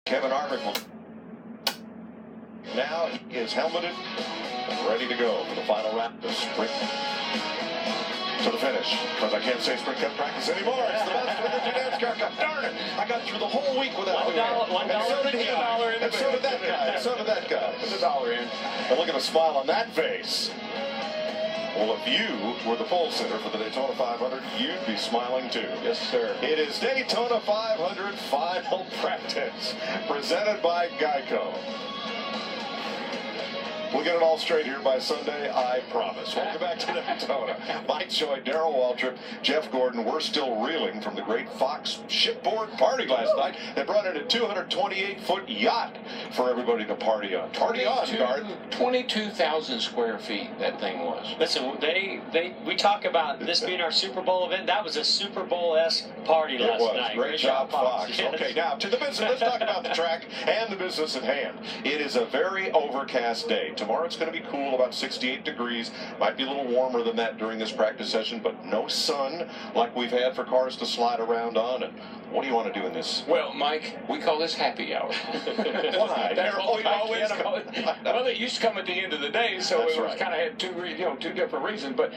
Kevin Harvick will. Now he is helmeted and ready to go for the final round of sprint to the finish. Because I can't say sprint cup practice anymore. It's the best for the NASCAR Cup. Darn it! I got through the whole week without $1, and so did he. $1 in the And so did that guy. And so did that guy. Put $1 in. And look at the smile on that face. Well, if you were the pole sitter for the Daytona 500, you'd be smiling too. Yes, sir. It is Daytona 500 final practice, presented by Geico. We'll get it all straight here by Sunday, I promise. Welcome back to Daytona. Mike Joy, Darrell Waltrip, Jeff Gordon. We're still reeling from the great Fox shipboard party last night. They brought in a 228-foot yacht for everybody to party on. Party on, Garth. 22,000 square feet that thing was. Listen, we talk about this being our Super Bowl event. That was a Super Bowl-esque party last night. Great job, Fox. Yes. Okay, now to the business. Let's talk about the track and the business at hand. It is a very overcast day. Tomorrow it's going to be cool, about 68 degrees. Might be a little warmer than that during this practice session, but no sun like we've had for cars to slide around on. And what do you want to do in this? Well, Mike, we call this happy hour. Why? That's what we always call it. Well, it used to come at the end of the day, so That's it was right. kind of had two different reasons. But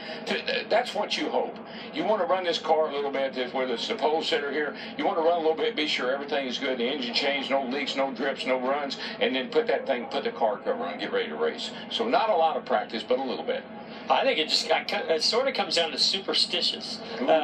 that's what you hope. You want to run this car a little bit, whether it's the pole sitter here. You want to run a little bit, be sure everything is good. The engine change, no leaks, no drips, no runs, and then put the car cover on, and get ready to race. So not a lot of practice, but a little bit. I think it sort of comes down to superstitious,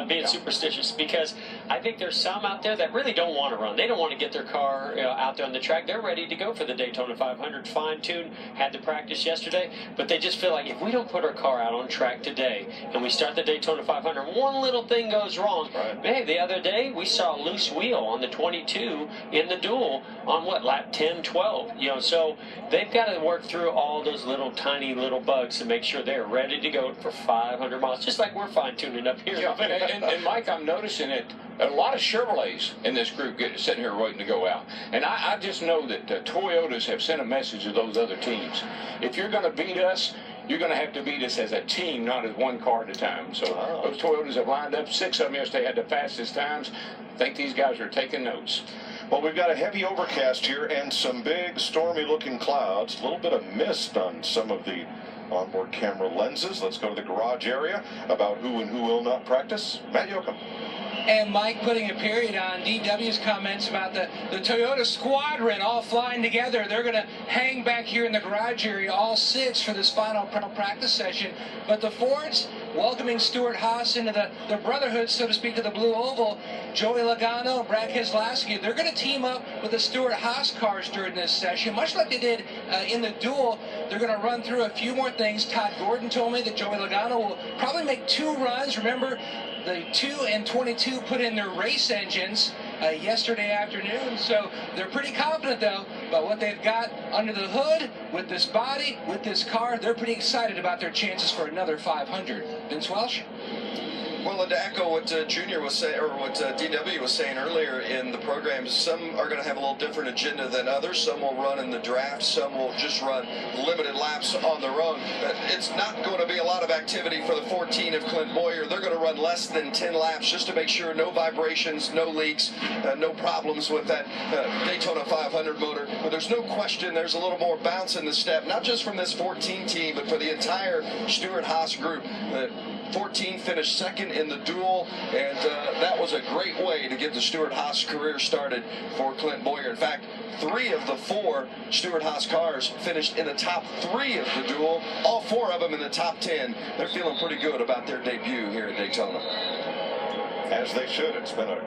being superstitious, because I think there's some out there that really don't want to run. They don't want to get their car out there on the track. They're ready to go for the Daytona 500, fine-tuned, had the practice yesterday, but they just feel like if we don't put our car out on track today and we start the Daytona 500, one little thing goes wrong. Right. Man, the other day we saw a loose wheel on the 22 in the duel on lap 10, 12. So they've got to work through all those tiny little bugs to make sure they're ready to go for 500 miles, just like we're fine-tuning up here. Yeah, and Mike, I'm noticing it. A lot of Chevrolets in this group sitting here waiting to go out. And I just know that Toyotas have sent a message to those other teams. If you're going to beat us, you're going to have to beat us as a team, not as one car at a time. So those Toyotas have lined up. 6 of them yesterday had the fastest times. I think these guys are taking notes. Well, we've got a heavy overcast here and some big stormy-looking clouds. A little bit of mist on some of the onboard camera lenses. Let's go to the garage area about who and who will not practice. Matt Yoakum. And Mike putting a period on DW's comments about the Toyota squadron all flying together. They're going to hang back here in the garage area, all 6 for this final practice session. But the Fords welcoming Stuart Haas into the brotherhood, so to speak, to the Blue Oval. Joey Logano, Brad Keselowski, they're going to team up with the Stuart Haas cars during this session, much like they did in the duel. They're going to run through a few more things. Todd Gordon told me that Joey Logano will probably make 2 runs. Remember, the 2 and 22 put in their race engines yesterday afternoon, so they're pretty confident, though, about what they've got under the hood with this body, with this car. They're pretty excited about their chances for another 500. Vince Welsh? Well, and to echo what Junior was saying, or what DW was saying earlier in the program, some are going to have a little different agenda than others. Some will run in the draft. Some will just run limited laps on their own. It's not going to be a lot of activity for the 14 of Clint Boyer. They're going to run less than 10 laps just to make sure no vibrations, no leaks, no problems with that Daytona 500 motor. But there's no question there's a little more bounce in the step, not just from this 14 team, but for the entire Stuart Haas group. 14 finished second in the duel, and that was a great way to get the Stuart Haas career started for Clint Boyer. In fact, 3 of the 4 Stuart Haas cars finished in the top 3 of the duel, all 4 of them in the top 10. They're feeling pretty good about their debut here at Daytona. As they should. It's been a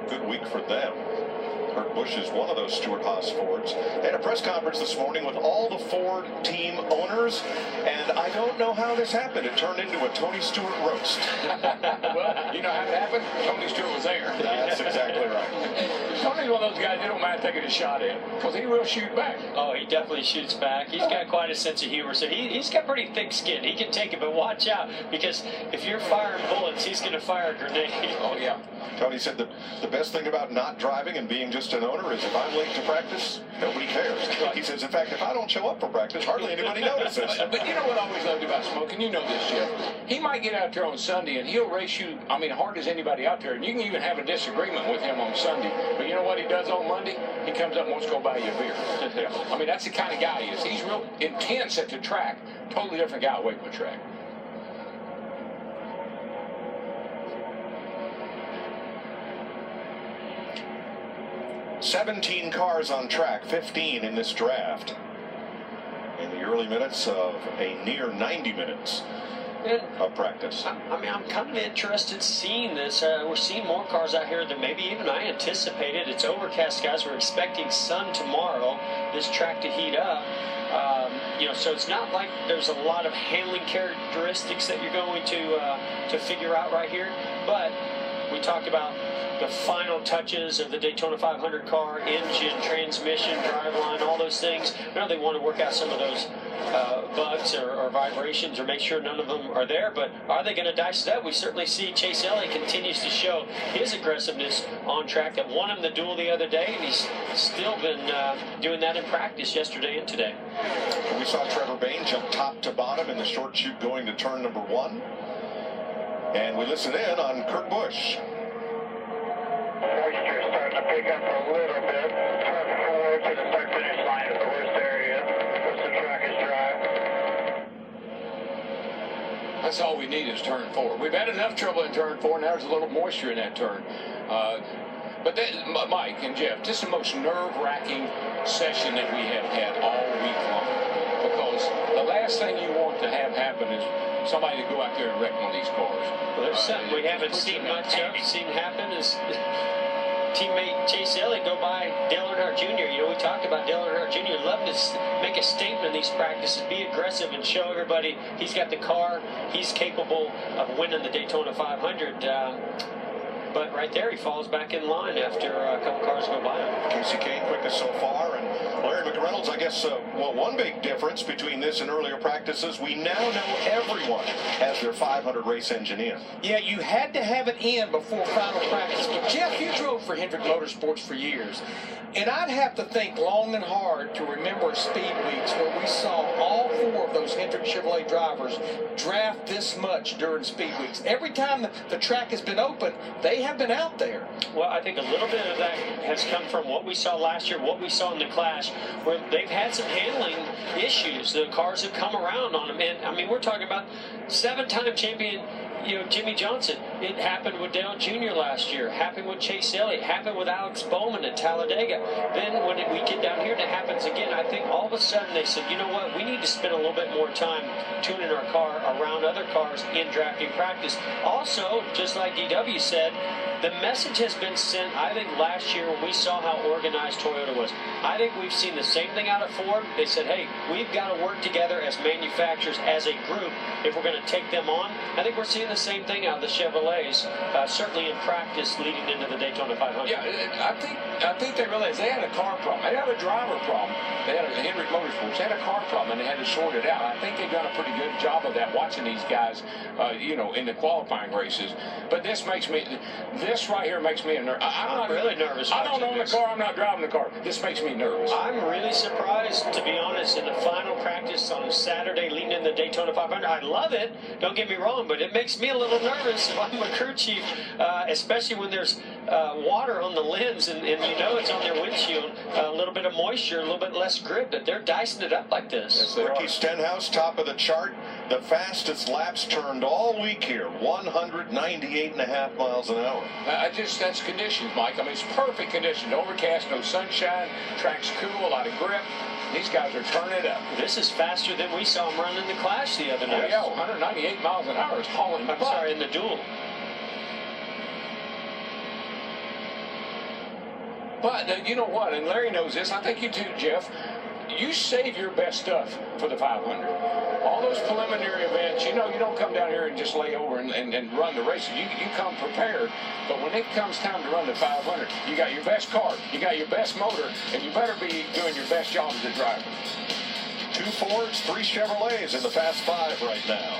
good week for them. Kurt Busch is one of those Stuart Haas Fords. They had a press conference this morning with all the Ford team owners, and I don't know how this happened. It turned into a Tony Stewart roast. Well, you know how it happened? Tony Stewart was there. That's exactly right. Tony's one of those guys that don't mind taking a shot at, because he will shoot back. Oh, he definitely shoots back. He's got quite a sense of humor, so he's got pretty thick skin. He can take it, but watch out, because if you're firing bullets, he's going to fire a grenade. Oh, yeah. Tony said the best thing about not driving and being just consistent owner is if I'm late to practice, nobody cares. He says, in fact, if I don't show up for practice, hardly anybody notices. But you know what I always loved about Smoke, and you know this, Jeff. He might get out there on Sunday, and he'll race you, I mean, hard as anybody out there, and you can even have a disagreement with him on Sunday. But you know what he does on Monday? He comes up and wants to go buy you a beer. I mean, that's the kind of guy he is. He's real intense at the track. Totally different guy away from the track. "17 cars on track, 15 in this draft. In the early minutes of a near 90 minutes of practice. I mean, I'm kind of interested seeing this. We're seeing more cars out here than maybe even I anticipated. It's overcast, guys. We're expecting sun tomorrow, this track to heat up. You know, so it's not like there's a lot of handling characteristics that you're going to figure out right here. But we talked about the final touches of the Daytona 500 car, engine, transmission, driveline, all those things. Now they want to work out some of those bugs or vibrations or make sure none of them are there. But are they going to dice it up? We certainly see Chase Elliott continues to show his aggressiveness on track that won him the duel the other day, and he's still been doing that in practice yesterday and today. We saw Trevor Bayne jump top to bottom in the short chute going to turn number 1. And we listen in on Kurt Busch. Moisture starting to pick up a little bit. Front 4 to the start finish line at the worst area. Most of the track is dry. That's all we need is turn 4. We've had enough trouble in turn 4, now there's a little moisture in that turn. But that, Mike and Jeff, this is the most nerve-wracking session that we have had all week long. Because the last thing you want to have happen is somebody to go out there and wreck one of these cars. Well, there's something we haven't seen much of. Seen happen is teammate Chase Elliott go by Dale Earnhardt Jr. You know, we talked about Dale Earnhardt Jr. Loving to make a statement in these practices, be aggressive and show everybody he's got the car, he's capable of winning the Daytona 500. But right there, he falls back in line after a couple cars go by him. Casey Kane quickest so far, and Larry McReynolds, I guess, well, one big difference between this and earlier practices, we now know everyone has their 500 race engine in. Yeah, you had to have it in before final practice. But Jeff, you drove for Hendrick Motorsports for years. And I'd have to think long and hard to remember speed weeks where we saw all 4 of those Hendrick Chevrolet drivers draft this much during speed weeks. Every time the track has been open, they have been out there. Well, I think a little bit of that has come from what we saw last year, what we saw in the Clash, where they've had some handling issues. The cars have come around on them. And, I mean, we're talking about 7-time champion, you know, Jimmy Johnson. It happened with Dale Jr. last year. Happened with Chase Elliott. Happened with Alex Bowman at Talladega. Then when we get down here and it happens again, I think all of a sudden they said, you know what, we need to spend a little bit more time tuning our car around other cars in drafting practice. Also, just like DW said, the message has been sent, I think, last year when we saw how organized Toyota was. I think we've seen the same thing out of Ford. They said, hey, we've got to work together as manufacturers, as a group, if we're going to take them on. I think we're seeing the same thing out of the Chevrolets, certainly in practice leading into the Daytona 500. Yeah, I think they realized they had a car problem. They had a driver problem. They had a Hendrick Motorsports. They had a car problem, and they had to sort it out. I think they've done a pretty good job of that, watching these guys, you know, in the qualifying races. But this right here makes me a nervous. I'm really nervous. I don't own the car. I'm not driving the car. This makes me nervous. I'm really surprised, to be honest, in the final practice on Saturday leading in the Daytona 500. I love it. Don't get me wrong, but it makes me a little nervous if I'm a crew chief, especially when there's water on the lens and you know it's on their windshield, a little bit of moisture, a little bit less grip, but they're dicing it up like this. Yes, Ricky Stenhouse, top of the chart, the fastest laps turned all week here, 198.5 miles an hour. That's conditions, Mike. I mean, it's perfect conditions. Overcast, no sunshine, track's cool, a lot of grip. These guys are turning it up. This is faster than we saw them running the Clash the other night. Oh, yeah, 198 miles an hour is hauling butt. I'm sorry, in the duel. But you know what, and Larry knows this, I think you too, Jeff, you save your best stuff for the 500. All those preliminary events, you know, you don't come down here and just lay over and run the races. You come prepared, but when it comes time to run the 500, you got your best car, you got your best motor, and you better be doing your best job as a driver. 2 Fords, 3 Chevrolets in the Fast 5 right now.